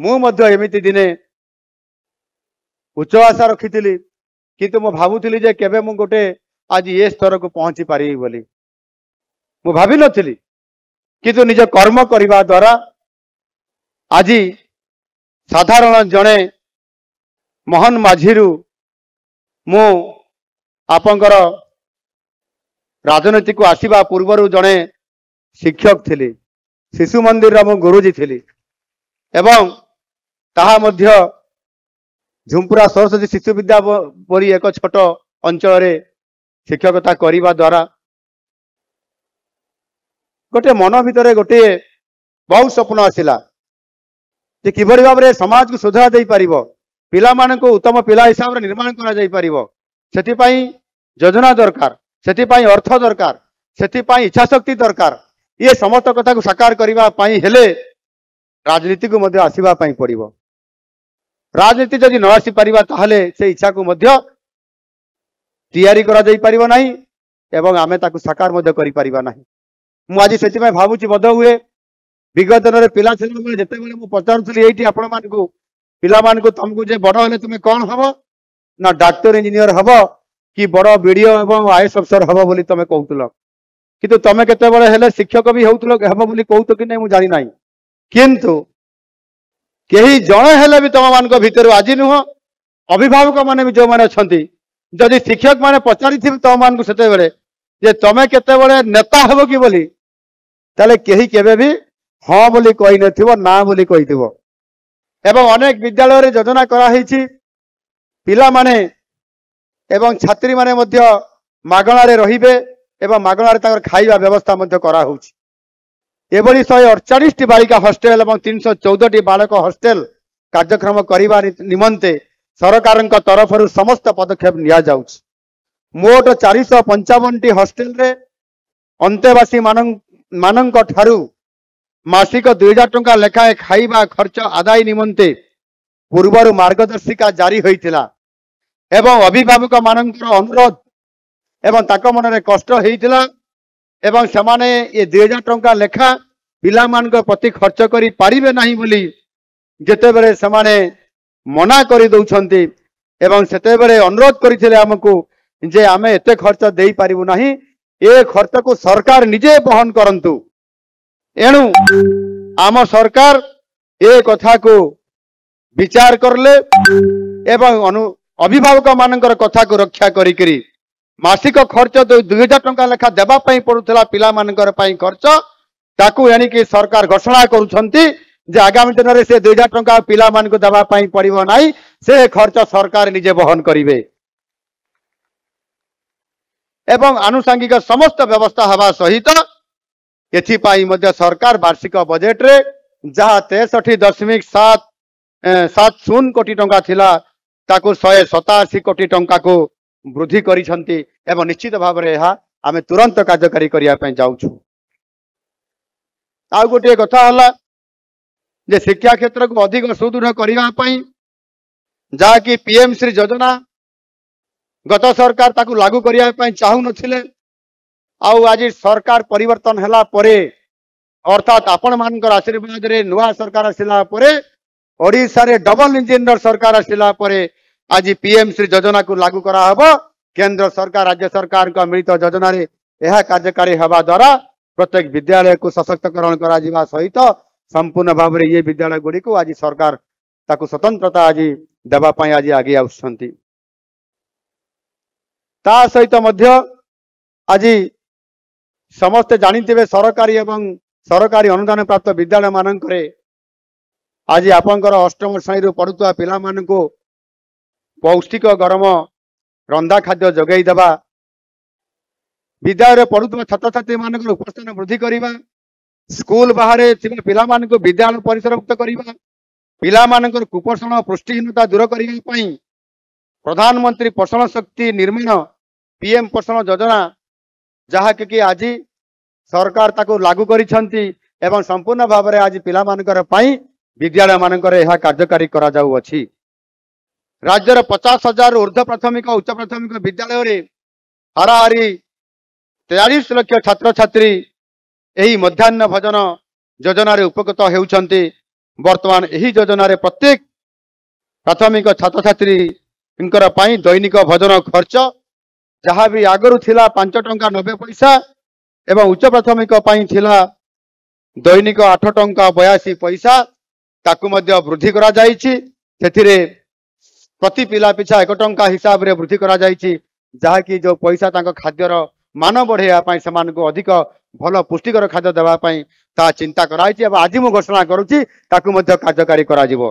एमिति दिने उच्च आशा रखी किंतु मु भावुली जे केबे मु गोटे आज ये स्तर को पहुंची पारि बोली मु भावी नथिली किंतु निज कर्म करने द्वारा आज साधारण जड़े मोहन माझी मु आपंकर राजनीति को आसवा पूर्वर जड़े शिक्षक थी शिशु मंदिर मु गुरुजी थी एवं ताहा मध्य झुंपुरा सरस्वती शिशु विद्या परी एक छोट अंचल शिक्षकता करने द्वारा गोटे मन भितर गोटे बहुत स्वप्न आसला कि किभली भाव में समाज को सुधार दे पारिबो पिला मान को उत्तम पिला हिसाब से निर्माण करा जाई पारिबो सेतिपाई योजना दरकार सेतिपाई अर्थ दरकार सेतिपाई इच्छा शक्ति दरकार ये समस्त कथा को साकार करबा पई हेले राजनीति को मध्य आसीबा पई पड़िबो राजनीति जदि न आसी परिबा ताहले से इच्छा को मध्य तैयारी करा जाई परिबो नाही एवं आमे ताकू साकार मध्य करि परिबा नाही मु आज सेति में भाबुची बध हुए विगत दिन पिला छले जेते बेले मु पचारुथली एठी आपण मान को पिला मान को तुमको जे बड़ हेले तुमे कोन हबो ना डॉक्टर इंजीनियर हबो कि बड़ वीडियो एवं आईएएस अफसर हबो बोली तुमे कहउतलो किंतु तुमे केते बळे हेले शिक्षक भी होउतलो हबो बोली कहउतो कि नै मु जानि नाही किंतु कहीं जड़े हेले भी तुम मान भीतर आज नुह अभिभावक मैंने भी जो मैंने अच्छा जदि शिक्षक मैंने पचारि तुम मान से जे तुम केते नेता हेब कि बोली ताले कहीं केबे भी हाँ बोली कही नथिबो ना बोली कहिथिबो एवं अनेक विद्यालय रे योजना कराई पिला माने एवं छात्री माने मध्य मागणा रे रहिबे एवं मागणा रे ताकर खाइबा व्यवस्था मध्य करा होउची एभली 148 बालिका हॉस्टेल और 314 बालक हॉस्टेल कार्यक्रम करने निमंते सरकार तरफ समस्त पदक्षेप निया जाउछ मोट 455 हॉस्टेल रे अंतेवासी मानक ठारू मासिक 2000 टंका लेखाएं खाइबा खर्च आदाय निमंते पूर्वर मार्गदर्शिका जारी होइतिला एवं अभिभावक मानकर अनुरोध एवं ताक मन रे कष्ट होइतिला एवं समाने ये 2000 टंका लेखा पिला मान प्रति खर्च करी पारिबे नहीं बोली जेते बेले समाने मना करी दउछंती एवं सेते बेले अनुरोध करिथिले हमकु जे आमे एते खर्च देई पारिबु नाही ए खर्च को सरकार निजे बहन करंतु एणु आम सरकार ए कथा को विचार करले एवं अभिभावक मानकर कथा को रक्षा करी मासिक खर्च 2000 टंका लेखा देवा पड़ूला पिला मानकर खर्च ताकू एणिकी सरकार घोषणा करुछंती जे आगामी दिन में से 2000 टंका पिला मान को देवा पड़िबो नाही से खर्च सरकार निजे बहन करिवे एवं आनुषंगिक समस्त व्यवस्था हवा सहित एथिपाई मध्य सरकार वार्षिक बजेट रे जहाँ 63.70 कोटी टंका थिला ताकू 187 कोटी टंका को वृद्धि करिसंती एवं निश्चित भाव में यह आम तुरंत कार्यकारी करने जाऊँ आ गोटे कथा है जे शिक्षा क्षेत्र को अधिक सुदृढ़ करने जहाँकि पीएम श्री योजना गत सरकार ताकू लागू करने चाहू नथिले आज सरकार परिवर्तन हला परे अर्थात आपण मानकर आशीर्वाद रे नुआ सरकार आसिला परे ओडिशा रे डबल इंजिन सरकार आसिला परे आज पीएम श्री योजना को लागू करा हबो केंद्र सरकार राज्य सरकार का मिलित योजना रे यह कार्यकारी हवा द्वारा प्रत्येक विद्यालय को सशक्तकरण करा जिबा सहित संपूर्ण भाव में ये विद्यालय गुड़ी को आज सरकार ताकू स्वतंत्रता आज देवा पई आज आगे आउछंती ता सहित मध्य आज समस्त जानिथिबे सरकारी एवं सरकारी अनुदान प्राप्त विद्यालय मानकरे आज आपनकर अष्टम श्रेणी रो पढुतुआ पिला मानको पौष्टिक गरम रंधा खाद्य जगई देवा विद्यालय पढ़ुवा छात्र छात्री मान उपस्थान वृद्धि करवा स्कूल बाहर पिला मानक विद्यालय परिसरभुक्त करवा पिला मानकर कुपोषण पुष्टिहीनता दूर करने प्रधानमंत्री पोषण शक्ति निर्माण पीएम पोषण योजना जहाँ कि आज सरकार ताको लागू करिसंती एवं संपूर्ण भाव में आज पिला मानकर पई विद्यालय मानकर यह कार्यकारी करा जाऊ अछि राज्यर 50,000 ऊर्ध्व प्राथमिक उच्च प्राथमिक विद्यालय रे हाराहारी 43 लाख छात्र छात्री यही मध्याह्न भोजन योजना रे उपकृत हेउछंती वर्तमान यही योजना रे प्रत्येक प्राथमिक छात्र छात्री दैनिक भोजन खर्च जहाँ भी आगरू थिला 5 टंका 90 पैसा एवं उच्च प्राथमिक थिला दैनिक 8 टंका 82 पैसा ताकू मध्य वृद्धि करा जायछि। सेथिरे प्रति पिला पिछा 1 टंका हिसाब रे वृद्धि करा जायछि जहाँकि जो पैसा तांको खाद्यर मान बढ़ाइबा सेमानकु अधिक भल पुष्टिकर खाद्य देवा ता चिंता कराई। आज मु घोषणा करुच्ची ताकू मध्य कार्यकारी करा जिवो।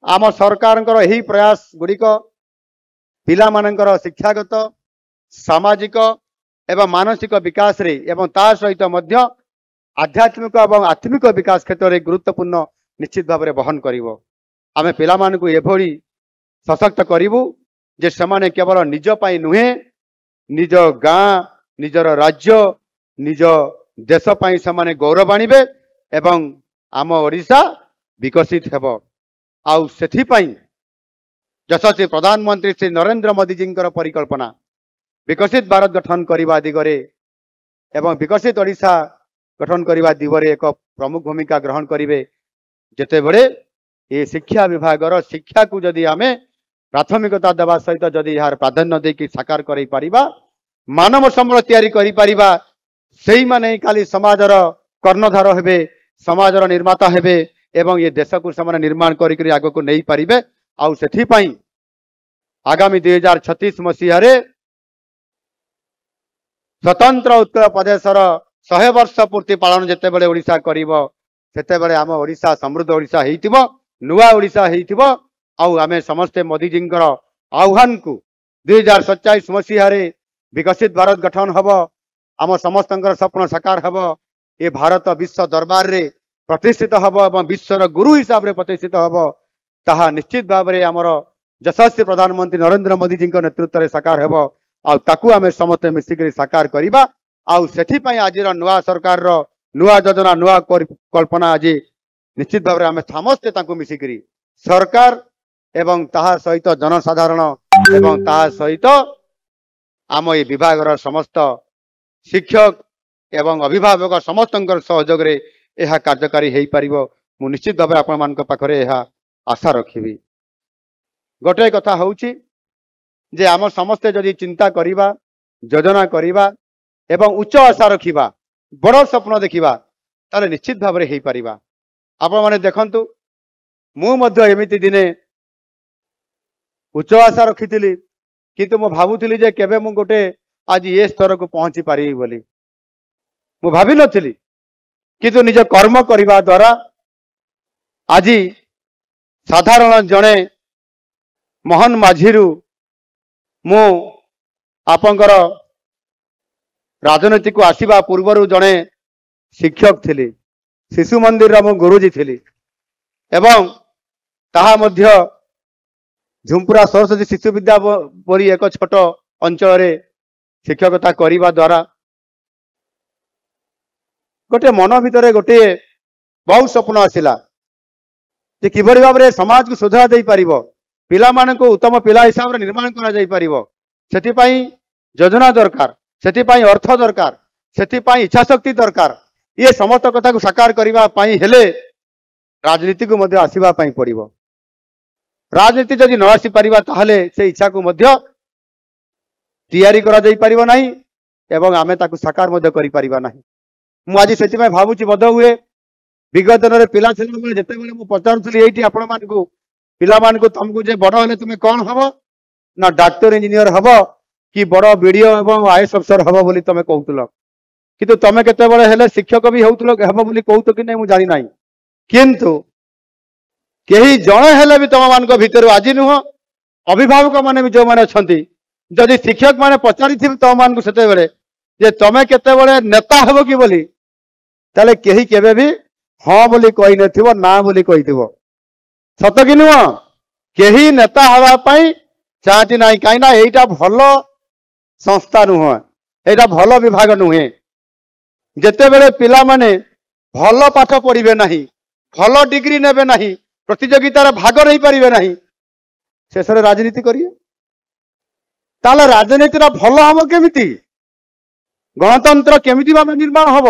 आम सरकार यही प्रयास गुड़िक पिला मानकर शिक्षागत सामाजिक एवं मानसिक विकास रे एवं ता सहित मध्य आध्यात्मिक एवं आत्मिक विकास क्षेत्र में गुरुत्वपूर्ण निश्चित भाव में बहन करिवो। आमे पिला मानकु एभली सशक्त करिवु जे समाने केवल निज पाई नुहे निज गाँ निजर राज्य निज देश पाई समाने गौरव आनिबे एवं आम ओडिशा विकसित हेबो। आउ सेथि पाई यशस्वी प्रधानमंत्री श्री नरेंद्र मोदी जी परिकल्पना विकसित भारत गठन करने दिगरे एवं विकसित ओडिशा गठन करने दिगरे एक प्रमुख भूमिका ग्रहण करेंगे। जिते बड़े ये शिक्षा विभाग शिक्षा को जदि आमे प्राथमिकता देवा सहित जदि यार प्राधान्य देकी साकार करें पारिबा मानव संबल तैयारी करि पारिबा सेही माने खाली समाजर कर्णधार हेबे समाजर निर्माता हेबे एवं ये देश को से निर्माण करी आग को नहीं पारिबे। आउ सेथि पई आगामी 2036 मसीह स्वतंत्र उत्तर प्रदेशर 100 वर्ष पूर्ति पालन जिते बड़े ओडिशा करिवो सेते बड़े आम ओडिशा समृद्ध ओडिशा हेइतिबो नुआ ओडिशा हेइतिबो। आउ आमे समस्ते मोदी जी आह्वान को 2047 मसीह विकसित भारत गठन हब आम समस्त स्वप्न साकार हब ये भारत विश्व दरबार रे प्रतिष्ठित हब एवं विश्वर गुरु हिसाब रे प्रतिष्ठित हब ताहा निश्चित भाव में आमर यशस्वी प्रधानमंत्री नरेंद्र मोदी जी नेतृत्व में साकार हेब। आउ ताकू आमे समस्ते मिसिक साकार करिबा। आउ सेथि पई आजिर नुआ सरकार रो नुआ योजना नुआ कल्पना आज निश्चित भाव में आमे समस्ते ताकू मिसिक सरकार एवं ताहा सहित जनसाधारण एवं ताहा सहित आम ये विभाग समस्त शिक्षक एवं अभिभावक समस्त सहयोग रे यह कार्यकारी हो पारिबो। मु निश्चित भाव आपण मान पाखरे यह आशा रखिबी। गोटे कथा होउची जे आम समस्ते जदि चिंता करिबा योजना करिबा एवं उच्च आशा रखिबा बड़ स्वप्न देखिबा ताले निश्चित भाव में हो पारिबा। आपण माने देखंतु मु मध्य एमिति दिने उच्च आशा रखिथिली किंतु मु भाबुथिली जे केबे मु गोटे आज ये स्तर को पहुंची पारिबी बोली मु भाबी नथिली किंतु निज कर्म करिबा द्वारा आज साधारण जने मोहन माझीरू मु आपंकर राजनीति को आसीबा पूर्वरु जने शिक्षक थिली शिशु मंदिर मु गुरुजी थिली एवं ताहा मध्य झुंपुरा सरस्वती शिशु विद्या परी एक छोट अंचल रे शिक्षकता करिबा द्वारा गोटे मन भितर गोटे बहुत स्वप्न आसिला जे किभଳି भाबरे समाज को सुधार दे पारिबो पिला माननको उत्तम पिला हिसाब रे निर्माण करा जाई पारिबो सेति पई योजना दरकार सेति पई अर्थ दरकार सेति पई इच्छा शक्ति दरकार। ये समस्त कथा को साकार करिबा पई हेले राजनीति को मध्य आसीबा पई पड़िबो। राजनीति जदि न आसी पारिबा ताहले से इच्छा को मध्य तैयारी करा जाई पारिबो नाही एवं आमे ताकू साकार मध्य करि पारिबा नाही। मु आज सेति पई भाबुची बध हुए विगत दिन रे पिला छले बेले जते बेले मु पचारुथली एठी आपण मानकू पिला मानकू तुमको जे बड़ हेले तुमे कोन हबो ना डॉक्टर इंजीनियर हबो कि बड़ वीडियो एवं आईएएस अफसर हबो बोली तुमे कहउतलो किंतु तुमे केते बेले हेले शिक्षक भी होउतलो हबो बोली कहउतो कि नै मु जानि नाही किंतु केही जण हेले भी तुम मान भितर आज नुह अभिभावक माने भी जो माने अछंती जदि शिक्षक माने पचारि थिबे तुम मान को सेते बेले जे तुमे केते बेले नेता हबो कि बोली ताले केही केबे भी हाँ बोली कहि नथिबो ना बोली कहिथिबो सत कि नुह केही नेता हवा पई चाहती नाही काई ना एटा भलो संस्था नुह एटा भलो विभाग नुहे जेते बेले पिला माने भलो पाठ पढ़िबे नाही भलो डिग्री नेबे नाही प्रतियोगितार भाग नहीं पारिबे नाही शेष राजनीति करिए ताले राजनीतिर भल हम केमिति गणतंत्र केमिति भाव निर्माण हब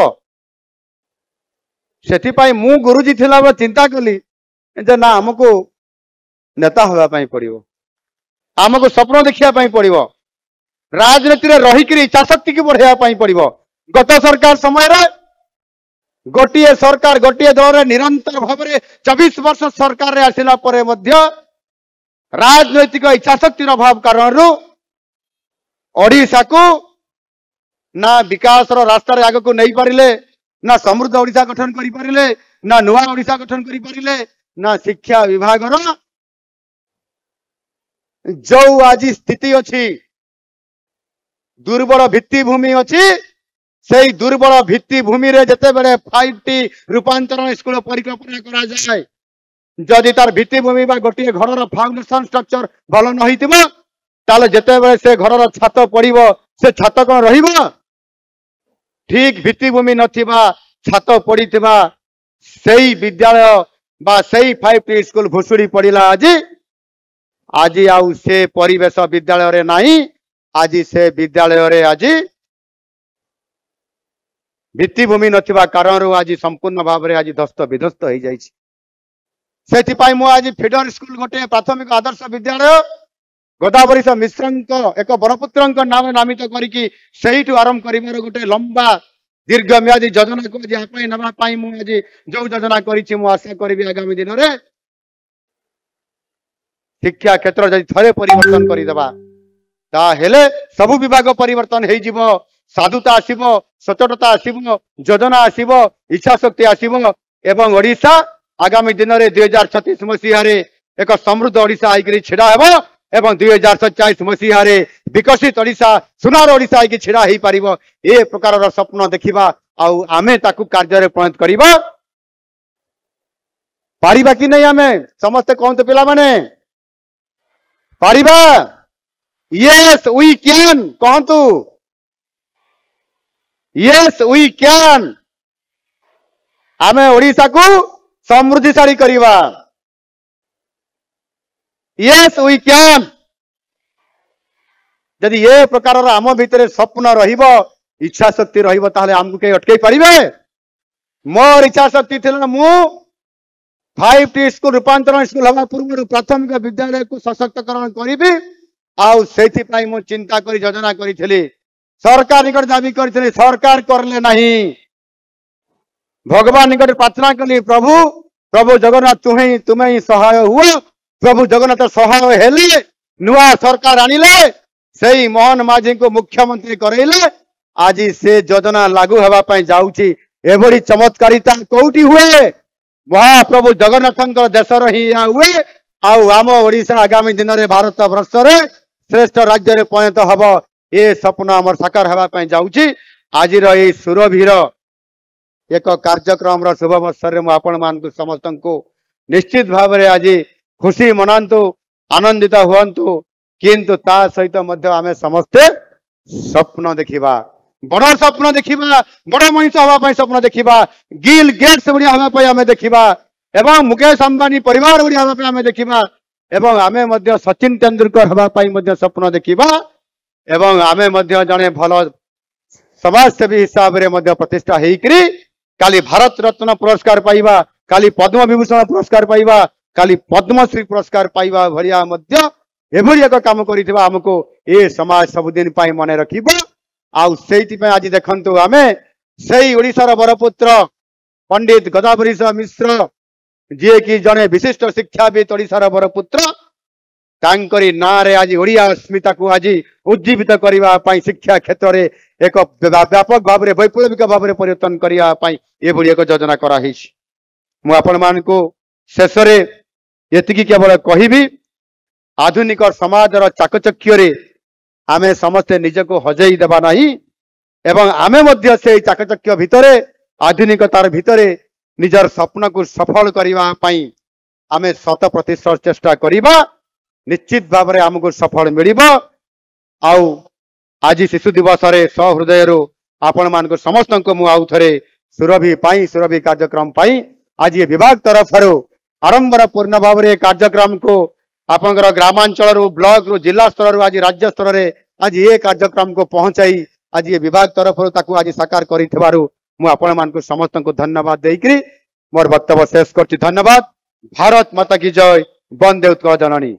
से मु गुरुजी थिला बेले चिंता कली जे ना हमको नेता होगा पाई पड़िबो, हमको स्वप्न देखिया पाई पड़िबो, राजनीति रे रही करी इच्छा शक्ति की बढ़ाया पाई पड़िबो। गत सरकार समय रे गोटिए सरकार गोटिए दल रे निरंतर भाव में 24 वर्ष सरकार रे आसिला परे मध्य राजनैतिक इच्छा शक्ति अभाव कारण ओडिशा को ना विकास रास्तार आग को नहीं पारिले, ना समृद्ध ओडिशा गठन करि पारिले, ना नुआ ओडिशा गठन करि पारिले, ना शिक्षा विभाग जो आज स्थिति अच्छी दुर्बल भित्तिभूमि अच्छी से दुर्बल भित्तिभूमि रे जते बेले 5T रूपांतरण स्कूल परिकल्पना करा जाए, जदि तार भित्तिभूमि बा गोटे घर फाउंडेशन स्ट्रक्चर भल न होइतिबो ताले जते बेले से घर छात पड़िबो से छात कोन रहिबो, ठीक भित्तिभूमि नथिबा छात पड़िथिबा सेही विद्यालय बा सेही 5T स्कूल भुसुड़ी पड़िला। आज आउ से परिवेश विद्यालय रे नाही, आज से विद्यालय रे आज भित्तिभूमि नथिबा कारण आज संपूर्ण भाव में आज ध्वस्त विध्वस्त हो जाइछि। सेथिपाई मु आज फीडर स्कूल गोटे प्राथमिक आदर्श विद्यालय गोदावरी मिश्र एक बरपुत्र नाम नामित करिकी सेहिठु आरंभ करिवार गोटे लंबा दीर्घम्यादी योजना को आज नापाई मु आज जो योजना करिछि मु आशा करिबि आगामी दिन रे शिक्षा क्षेत्र जदि थरे परिवर्तन करिदेबा ताहेले सबु विभाग परिवर्तन हो जिवो, साधुता आसीबो, सचोटता आसीबो, योजना आसीबो, इच्छा शक्ति आसीबो एवं ओडिशा आगामी दिन में 2036 मसीह एक समृद्ध ओडिशा आईकरी छिड़ा हेबो एवं 2047 मसीह विकसित ओडिशा सुनार ओडिशा आईकी छिड़ा ही पारिबो। ए प्रकार स्वप्न देखिबा आउ आमे ताकू कार्य रे परिणत करिबा पारिबा कि नहीं? आमे समस्त कहते पिला माने पारिबा? यस वी कैन कहतु, यस वी कैन। आमे ओडिशा को समृद्धिशाली करिबा, यस वी कैन। यदि ये प्रकार आम भितर स्वप्न रहिबो, इच्छा शक्ति रहिबो ताहले हमकु के अटकै पारिबे? मोर इच्छा शक्ति थिला मु 5T स्कूल रूपांतरण स्कूल हवा पूर्व प्राथमिक विद्यालय को सशक्तकरण करिबि आउ सेथि पई मु चिंता करी योजना करिथिली, सरकार निकट दाबी करिथिली, सरकार करले नहीं। भगवान निकट प्रार्थना कली, प्रभु प्रभु जगन्नाथ तुम्हें ही सहाय हुआ। प्रभु जगन्नाथ सहाय हेले, नुआ सरकार आनिले, सेही मोहन माझी को मुख्यमंत्री करैले। आज से योजना लागू हवा पई जाउची। एभली चमत्कारिता कोउटी हुए? महाप्रभु जगन्नाथ देश रही हुए। आउ आम ओडिशा आगामी दिन में भारत वर्ष रे श्रेष्ठ राज्य रे परिणत हब। ए स्वप्न आमर साकार हवा पई जाउची। आज रे सुरभीर एक कार्यक्रम रो शुभ अवसर में आपण मान समस्त को निश्चित भाव में आज खुशी मनातु, आनंदित हुअन्तु, किंतु ता सहित मध्य आमे समस्ते स्वप्न देखिबा, बड़ स्वप्न देखिबा, बड़ मनीष हवा पई स्वप्न देखिबा, गिल गेट्स बढ़िया हवा पई आमे देखिबा एवं मुकेश अंबानी परिवार बढ़िया हवा पई आमे देखिबा एवं आमे मध्य सचिन तेंदुलकर हवा पई मध्य स्वप्न देखिबा एवं आमे मध्य जने भल समाज सेवी हिसाब रे मध्य प्रतिष्ठा हेकरी काली भारत रत्न पुरस्कार पाइबा, काली पद्म विभूषण पुरस्कार पाइबा, काली पद्मश्री पुरस्कार पाइबा भरिया मध्य एभली एक काम करिथिबा हमको ए समाज सबुदिन पाई मने रखिबो। आउ सेति पे आज देखंतु आमे सेही ओडिशार बरपुत्र पंडित गोदावरी मिश्र जे कि जने विशिष्ट शिक्षाविद ओडिशार बरपुत्र तांकरी ना रे आज ओडिया अस्मिता को आज उज्जीवित करिबा पाई शिक्षा क्षेत्र रे एक व्यापक भाव रे वैप्लविक भाव रे परिवर्तन करिया पाई एभली एक योजना करा हिस। मु आपण मान को शेष रे एतिकी केवल कहिबी, आधुनिक समाज चाकचक्य रे आमे समस्ते निजको हजई देबा नहीं एवं आमे मध्य से चाकचक्य भितरे आधुनिकतार भितरे निजर स्वप्न को सफल करिबा पाई आमे 100% चेष्टा करिबा। निश्चित भाव में आमको सफल मिलिबो। आउ आज शिशु दिवस रे सहृदय आपण मान को समस्त को मु आउ थरे सुरभि कार्यक्रम पाई आज ये विभाग तरफ आरंभर पूर्ण भाव में कार्यक्रम को आपनकर ग्रामांचल ब्लॉक रू जिला स्तर आज राज्य स्तर रे आज ये कार्यक्रम को पहुंचाई आज ये विभाग तरफ ताकू आज साकार करिथिबारु मु आपण मानक समस्त को धन्यवाद देकरी मोर वक्तव्य शेष करछि। धन्यवाद। भारत माता की जय। वंदे उत्कल जननी।